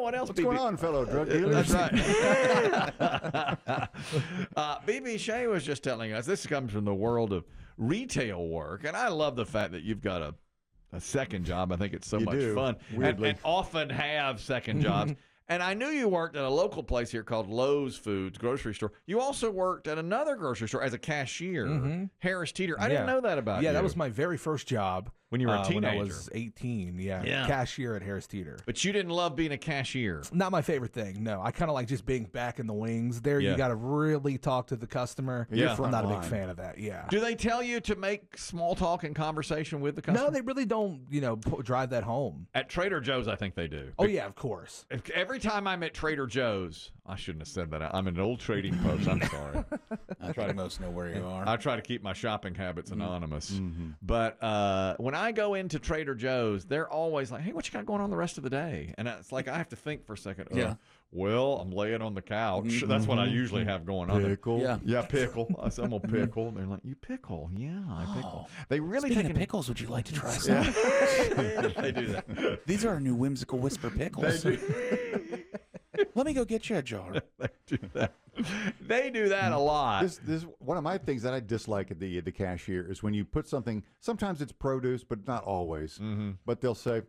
what else? What's going on, fellow drug dealers? That's right. BB Shea was just telling us, this comes from the world of retail work, and I love the fact that you've got a second job. I think it's so much fun. And often have second jobs. And I knew you worked at a local place here called Lowe's Foods grocery store. You also worked at another grocery store as a cashier, Harris Teeter. I didn't know that about you. Yeah, that was my very first job. When you were a teenager. When I was 18, cashier at Harris Teeter. But you didn't love being a cashier. Not my favorite thing, no. I kind of like just being back in the wings. There, you got to really talk to the customer. I'm not a big fan of that, Do they tell you to make small talk and conversation with the customer? No, they really don't, drive that home. At Trader Joe's, I think they do. Oh, yeah, of course. Every time I'm at Trader Joe's, I shouldn't have said that. I'm an old trading post. I'm sorry. I try to most know where you are. I try to keep my shopping habits anonymous. But when I go into Trader Joe's, they're always like, hey, what you got going on the rest of the day? And it's like I have to think for a second. Well, I'm laying on the couch. That's what I usually have going on. Pickle. Yeah, pickle. I said, I'm a pickle. They're like, you pickle? Yeah, I pickle. They really Speaking of pickles, would you like to try some? They do that. These are our new Whimsical Whisper pickles. Let me go get you a jar. They do that. They do that a lot. This one of my things that I dislike at the cashier is when you put something. Sometimes it's produce, but not always. But they'll say,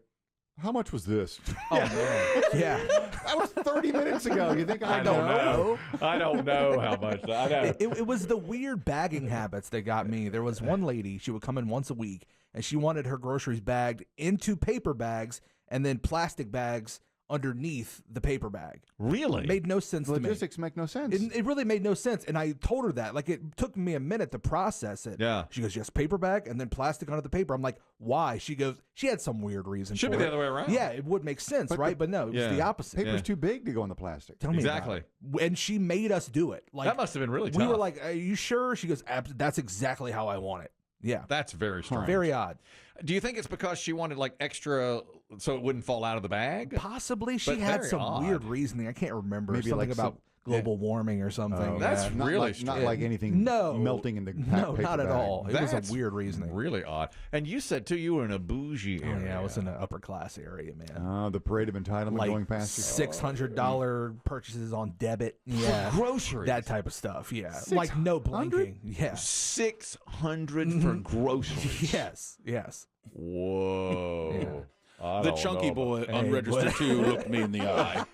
"How much was this?" Oh man, that was 30 minutes ago. You think I don't know? I don't know how much. I know. It was the weird bagging habits that got me. There was one lady. She would come in once a week, and she wanted her groceries bagged into paper bags and then plastic bags underneath the paper bag. Really? It made no sense to me. Logistics make no sense. It really made no sense. And I told her that. Like, it took me a minute to process it. Yeah. She goes, yes, paper bag and then plastic onto the paper. I'm like, why? She goes, she had some weird reason. Should be the other way around. Yeah, it would make sense, right? But no, it was the opposite. Paper's too big to go in the plastic. Tell me exactly. About it. And she made us do it. Like, that must have been really tough. We were like, are you sure? She goes, that's exactly how I want it. Yeah. That's very strange. Very odd. Do you think it's because she wanted like extra so it wouldn't fall out of the bag? Possibly. She had some weird reasoning. I can't remember. Maybe something like about global warming or something. That's really strange. Not like anything melting in the paper not at bag. all. It was a weird reasoning. Really odd. And you said, too, you were in a bougie area. Yeah, I was in an upper class area, man. Oh, the parade of entitlement like going past you. $600 purchases on debit. Yeah. For groceries. That type of stuff, yeah. Like no blinking. Yeah. $600 for groceries. Yes. Whoa. The chunky boy unregistered too looked me in the eye.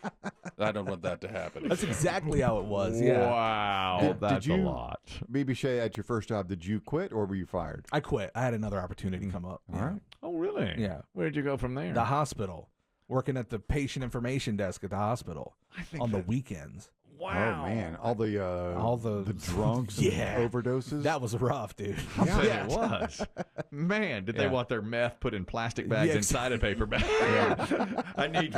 I don't want that to happen. That's exactly how it was. Yeah. Wow. That's a lot. BB Shea, at your first job, did you quit or were you fired? I quit. I had another opportunity come up. All right. Oh, really? Yeah. Where did you go from there? The hospital. Working at the patient information desk at the hospital on the weekends. Wow. Oh, man. All the drunks and overdoses? That was rough, dude. Yeah, it was. Man, did they want their meth put in plastic bags inside a paper bag? I need,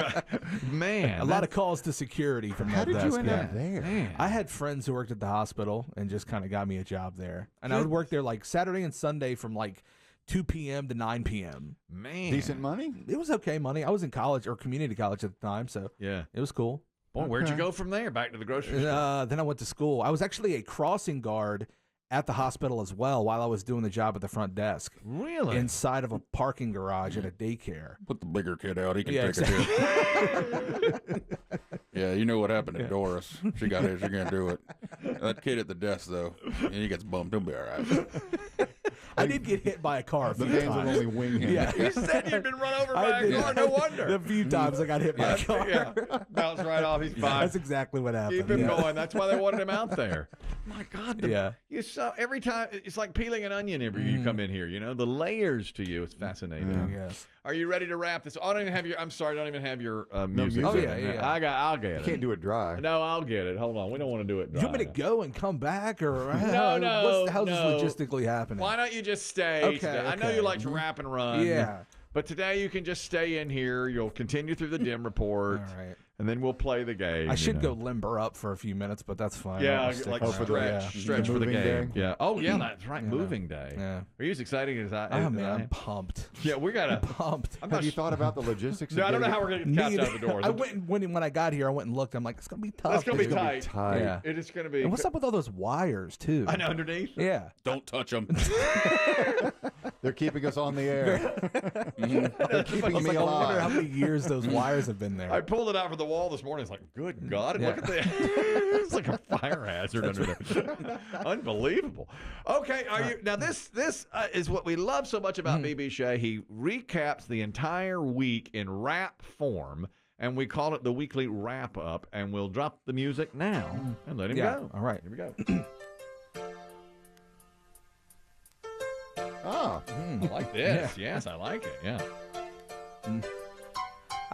man. A lot of calls to security from that desk. How did you end up there? Man. I had friends who worked at the hospital and just kind of got me a job there. And I would work there like Saturday and Sunday from like 2 p.m. to 9 p.m. Man. Decent money? It was okay money. I was in college or community college at the time, so it was cool. Boy, where'd you go from there? Back to the grocery store? Then I went to school. I was actually a crossing guard at the hospital as well while I was doing the job at the front desk. Really? Inside of a parking garage at a daycare. Put the bigger kid out. He can take a hit. Yeah, you know what happened to Doris. She got here. She can't do it. That kid at the desk, though, he gets bumped. He'll be all right. I did get hit by a car a few times. times. Only wing him. Yeah. You said you'd been run over by a car. No wonder. A few times I got hit by a car. Bounced right off. He's fine. That's exactly what happened. Keep him going. That's why they wanted him out there. My God. You saw every time. It's like peeling an onion every you come in here. You know the layers to you. It's fascinating. Yes. Are you ready to wrap this? I don't even have your. I'm sorry. I don't even have your music. Oh yeah. I'll get it. You can't do it dry. No, I'll get it. Hold on. We don't want to do it dry. You want me to go and come back, or no? How's this logistically happening? Why don't you just stay? Okay. I know you like to wrap and run. Yeah. But today you can just stay in here. You'll continue through the Demm report. All right. And then we'll play the game. I should go limber up for a few minutes, but that's fine. Yeah, like stretch for the game. Day. Yeah. Oh, yeah, that's right. Moving day. Yeah. Are you as excited as I am? I'm pumped. Yeah, we got to. Pumped. Have you thought about the logistics? No, I don't know how we're going to get the couch out the door. I went when I got here. I went and looked. I'm like, it's going to be tough. It's going to be tight. Yeah. It is going to be. And what's up with all those wires too? I know, underneath. Yeah. Don't touch them. They're keeping us on the air. They're keeping me alive. I wonder how many years those wires have been there. I pulled it out for the the wall this morning. It's like, good God, look at that. It's like a fire hazard under there. Unbelievable. Okay, now this is what we love so much about BB Shea. He recaps the entire week in rap form, and we call it the weekly wrap up, and we'll drop the music now and let him go. All right. Here we go. I like this. Yeah. Yes, I like it. Yeah.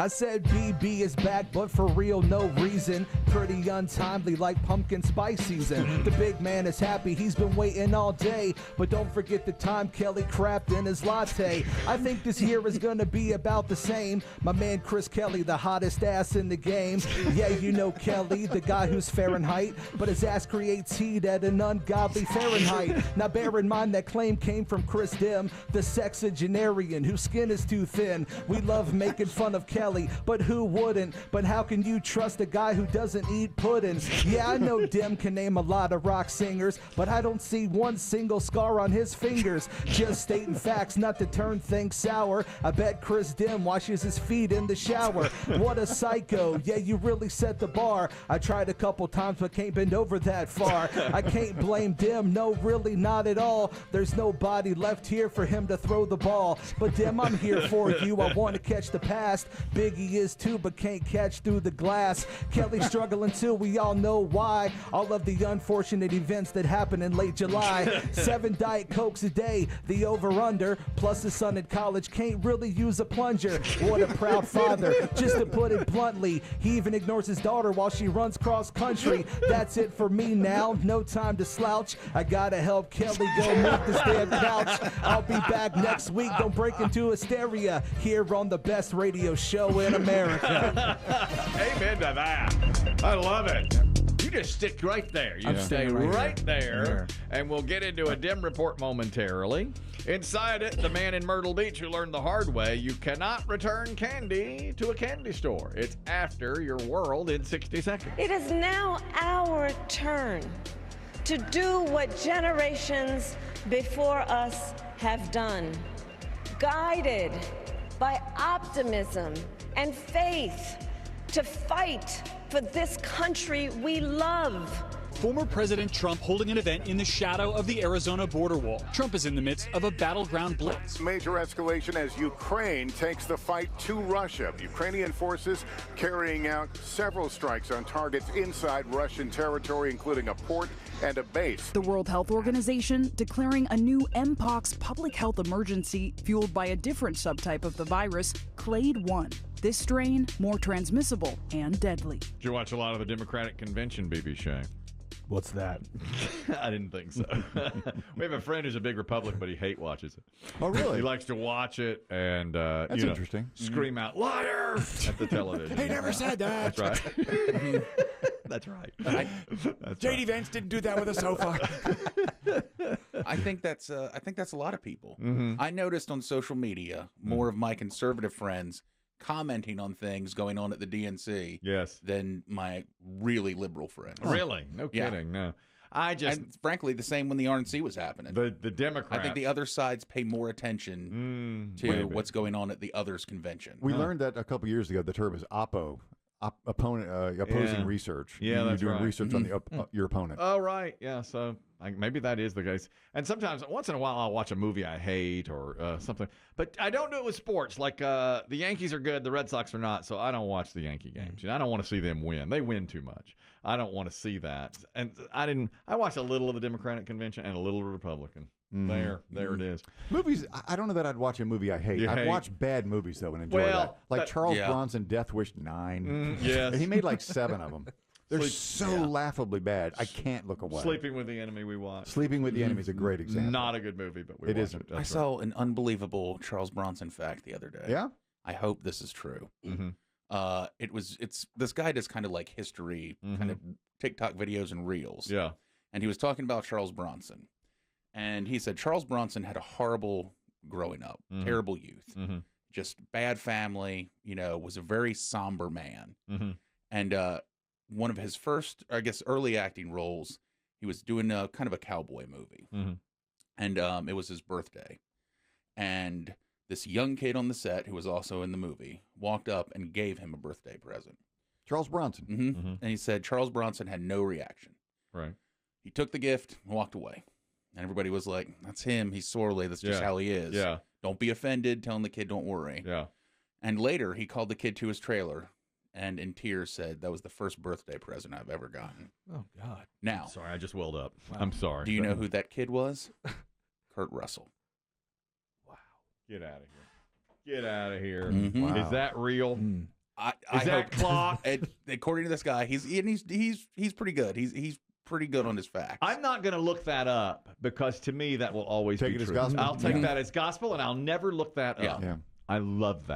I said BB is back, but for real, no reason. Pretty untimely, like pumpkin spice season. The big man is happy, he's been waiting all day. But don't forget the time Kelly crapped in his latte. I think this year is gonna be about the same. My man Chris Kelly, the hottest ass in the game. Yeah, you know Kelly, the guy who's Fahrenheit, but his ass creates heat at an ungodly Fahrenheit. Now bear in mind that claim came from Chris Demm, the sexagenarian whose skin is too thin. We love making fun of Kelly, but who wouldn't? But how can you trust a guy who doesn't eat pudding? Yeah, I know Demm can name a lot of rock singers, but I don't see one single scar on his fingers. Just stating facts, not to turn things sour. I bet Chris Demm washes his feet in the shower. What a psycho. Yeah, you really set the bar. I tried a couple times, but can't bend over that far. I can't blame Demm, no, really not at all. There's nobody left here for him to throw the ball. But Demm, I'm here for you. I want to catch the past. Biggie is too, but can't catch through the glass. Kelly's struggling too, we all know why. All of the unfortunate events that happened in late July. 7 Diet Cokes a day, the over-under. Plus his son in college can't really use a plunger. What a proud father, just to put it bluntly. He even ignores his daughter while she runs cross country. That's it for me now, no time to slouch. I gotta help Kelly go move this damn couch. I'll be back next week, don't break into hysteria. Here on the best radio show in America. Amen to that. I love it. You just stick right there. You stay right there. And we'll get into a Demm report momentarily. Inside it, the man in Myrtle Beach who learned the hard way, you cannot return candy to a candy store. It's after your world in 60 seconds. It is now our turn to do what generations before us have done. Guided by optimism and faith to fight for this country we love. Former President Trump holding an event in the shadow of the Arizona border wall. Trump is in the midst of a battleground blitz. Major escalation as Ukraine takes the fight to Russia. Ukrainian forces carrying out several strikes on targets inside Russian territory, including a port and a base. The World Health Organization declaring a new Mpox public health emergency fueled by a different subtype of the virus, Clade 1. This strain more transmissible and deadly. Did you watch a lot of the Democratic convention, BB Shea? What's that? I didn't think so. We have a friend who's a big Republican, but he watches it. Oh, really? He likes to watch it and That's interesting. Scream out "liar" at the television. He never said that. That's right. That's right. J.D. Vance didn't do that with us so far. I think that's a lot of people. I noticed on social media more of my conservative friends commenting on things going on at the DNC than my really liberal friends. Really? No kidding. No. And frankly, the same when the RNC was happening. The Democrats. I think the other sides pay more attention to what's going on at the others' convention. We learned that a couple years ago. The term is opposing research. Yeah, that's You're doing right. research on your opponent. Oh, right. Yeah, so maybe that is the case. And sometimes, once in a while, I'll watch a movie I hate or something. But I don't do it with sports. Like the Yankees are good, the Red Sox are not, so I don't watch the Yankee games. I don't want to see them win. They win too much. I don't want to see that. And I watched a little of the Democratic convention and a little of the Republican. There it is. Movies, I don't know that I'd watch a movie I hate. I'd watch bad movies, though, and enjoy that. Like Charles Bronson, Death Wish 9. Yes. He made like 7 of them. They're laughably bad. I can't look away. Sleeping with the Enemy we watched. Sleeping with the Enemy is a great example. Not a good movie, but we watched isn't. it. I saw an unbelievable Charles Bronson fact the other day. Yeah? I hope this is true. It's this guy does kind of like history, kind of TikTok videos and reels. Yeah. And he was talking about Charles Bronson. And he said Charles Bronson had a horrible growing up, terrible youth, just bad family, was a very somber man. And one of his first, I guess, early acting roles, he was doing a kind of a cowboy movie. And it was his birthday. And this young kid on the set, who was also in the movie, walked up and gave him a birthday present. Charles Bronson. And he said Charles Bronson had no reaction. Right. He took the gift and walked away. And everybody was like, that's him. He's sorely. That's just how he is. Yeah. Don't be offended. Telling the kid, don't worry. Yeah. And later, he called the kid to his trailer and in tears said, that was the first birthday present I've ever gotten. Oh, God. Now. Sorry, I just welled up. Wow. I'm sorry. Do you know who that kid was? Kurt Russell. Wow. Get out of here. Get out of here. Wow. Is that real? Is that clock? According to this guy, he's pretty good. He's pretty good on his facts. I'm not going to look that up because to me that will always Take be it as true. gospel? I'll take that as gospel and I'll never look that up. Yeah. I love that.